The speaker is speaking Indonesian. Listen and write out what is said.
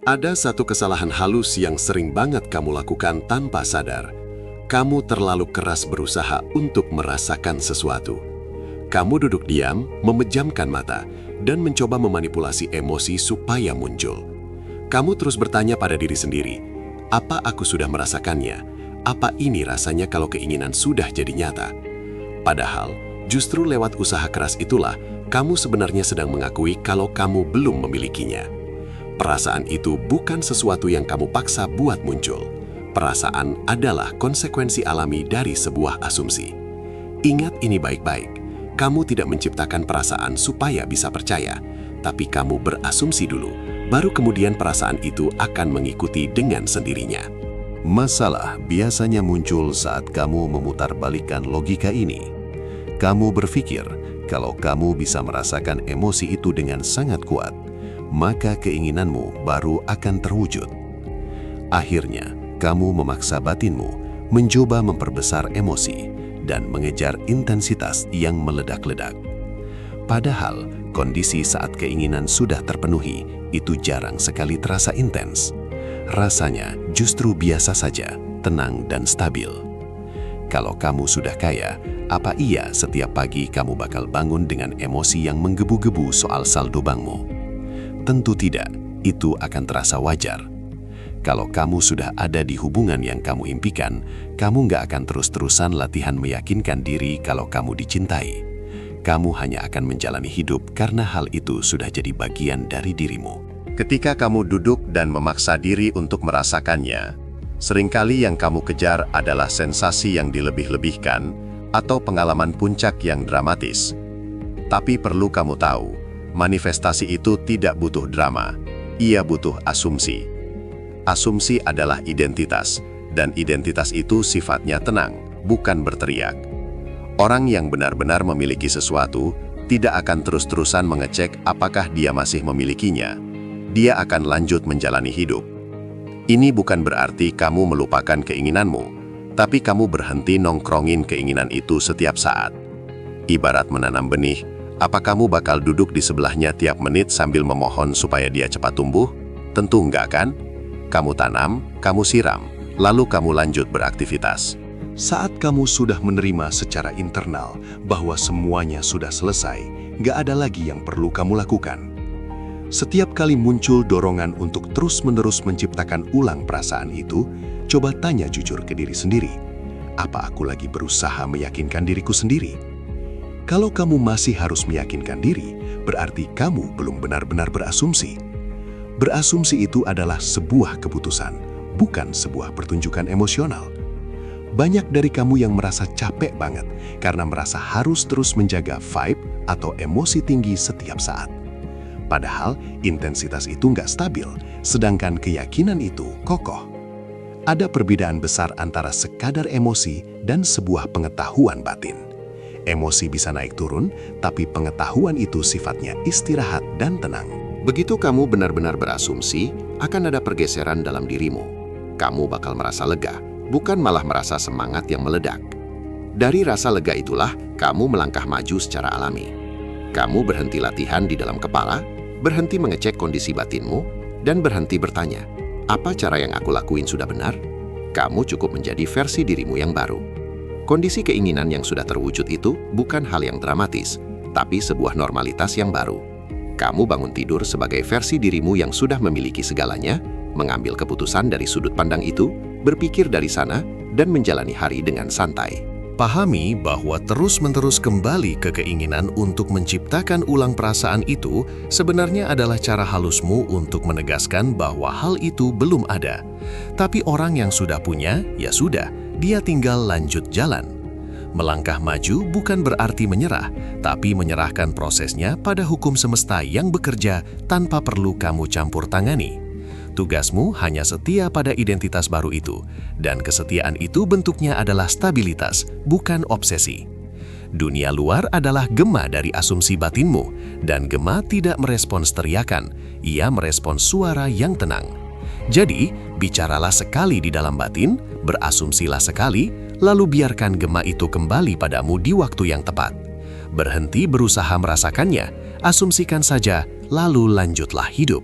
Ada satu kesalahan halus yang sering banget kamu lakukan tanpa sadar. Kamu terlalu keras berusaha untuk merasakan sesuatu. Kamu duduk diam, memejamkan mata, dan mencoba memanipulasi emosi supaya muncul. Kamu terus bertanya pada diri sendiri, apa aku sudah merasakannya? Apa ini rasanya kalau keinginan sudah jadi nyata? Padahal, justru lewat usaha keras itulah, kamu sebenarnya sedang mengakui kalau kamu belum memilikinya. Perasaan itu bukan sesuatu yang kamu paksa buat muncul. Perasaan adalah konsekuensi alami dari sebuah asumsi. Ingat ini baik-baik. Kamu tidak menciptakan perasaan supaya bisa percaya, tapi kamu berasumsi dulu, baru kemudian perasaan itu akan mengikuti dengan sendirinya. Masalah biasanya muncul saat kamu memutarbalikkan logika ini. Kamu berpikir kalau kamu bisa merasakan emosi itu dengan sangat kuat, maka keinginanmu baru akan terwujud. Akhirnya, kamu memaksa batinmu mencoba memperbesar emosi dan mengejar intensitas yang meledak-ledak. Padahal, kondisi saat keinginan sudah terpenuhi itu jarang sekali terasa intens. Rasanya justru biasa saja, tenang dan stabil. Kalau kamu sudah kaya, apa iya setiap pagi kamu bakal bangun dengan emosi yang menggebu-gebu soal saldo bankmu? Tentu tidak, itu akan terasa wajar. Kalau kamu sudah ada di hubungan yang kamu impikan, kamu nggak akan terus-terusan latihan meyakinkan diri kalau kamu dicintai. Kamu hanya akan menjalani hidup karena hal itu sudah jadi bagian dari dirimu. Ketika kamu duduk dan memaksa diri untuk merasakannya, seringkali yang kamu kejar adalah sensasi yang dilebih-lebihkan atau pengalaman puncak yang dramatis. Tapi perlu kamu tahu, manifestasi itu tidak butuh drama, ia butuh asumsi. Asumsi adalah identitas, dan identitas itu sifatnya tenang, bukan berteriak. Orang yang benar-benar memiliki sesuatu tidak akan terus-terusan mengecek apakah dia masih memilikinya. Dia akan lanjut menjalani hidup. Ini bukan berarti kamu melupakan keinginanmu, tapi kamu berhenti nongkrongin keinginan itu setiap saat. Ibarat menanam benih, apa kamu bakal duduk di sebelahnya tiap menit sambil memohon supaya dia cepat tumbuh? Tentu enggak kan? Kamu tanam, kamu siram, lalu kamu lanjut beraktivitas. Saat kamu sudah menerima secara internal bahwa semuanya sudah selesai, nggak ada lagi yang perlu kamu lakukan. Setiap kali muncul dorongan untuk terus-menerus menciptakan ulang perasaan itu, coba tanya jujur ke diri sendiri. Apa aku lagi berusaha meyakinkan diriku sendiri? Kalau kamu masih harus meyakinkan diri, berarti kamu belum benar-benar berasumsi. Berasumsi itu adalah sebuah keputusan, bukan sebuah pertunjukan emosional. Banyak dari kamu yang merasa capek banget karena merasa harus terus menjaga vibe atau emosi tinggi setiap saat. Padahal intensitas itu nggak stabil, sedangkan keyakinan itu kokoh. Ada perbedaan besar antara sekadar emosi dan sebuah pengetahuan batin. Emosi bisa naik turun, tapi pengetahuan itu sifatnya istirahat dan tenang. Begitu kamu benar-benar berasumsi, akan ada pergeseran dalam dirimu. Kamu bakal merasa lega, bukan malah merasa semangat yang meledak. Dari rasa lega itulah, kamu melangkah maju secara alami. Kamu berhenti latihan di dalam kepala, berhenti mengecek kondisi batinmu, dan berhenti bertanya, apa cara yang aku lakuin sudah benar? Kamu cukup menjadi versi dirimu yang baru. Kondisi keinginan yang sudah terwujud itu bukan hal yang dramatis, tapi sebuah normalitas yang baru. Kamu bangun tidur sebagai versi dirimu yang sudah memiliki segalanya, mengambil keputusan dari sudut pandang itu, berpikir dari sana, dan menjalani hari dengan santai. Pahami bahwa terus-menerus kembali ke keinginan untuk menciptakan ulang perasaan itu sebenarnya adalah cara halusmu untuk menegaskan bahwa hal itu belum ada. Tapi orang yang sudah punya, ya sudah, dia tinggal lanjut jalan. Melangkah maju bukan berarti menyerah, tapi menyerahkan prosesnya pada hukum semesta yang bekerja tanpa perlu kamu campur tangani. Tugasmu hanya setia pada identitas baru itu, dan kesetiaan itu bentuknya adalah stabilitas, bukan obsesi. Dunia luar adalah gema dari asumsi batinmu, dan gema tidak merespons teriakan, ia merespons suara yang tenang. Jadi, bicaralah sekali di dalam batin, berasumsilah sekali, lalu biarkan gema itu kembali padamu di waktu yang tepat. Berhenti berusaha merasakannya, asumsikan saja, lalu lanjutlah hidup.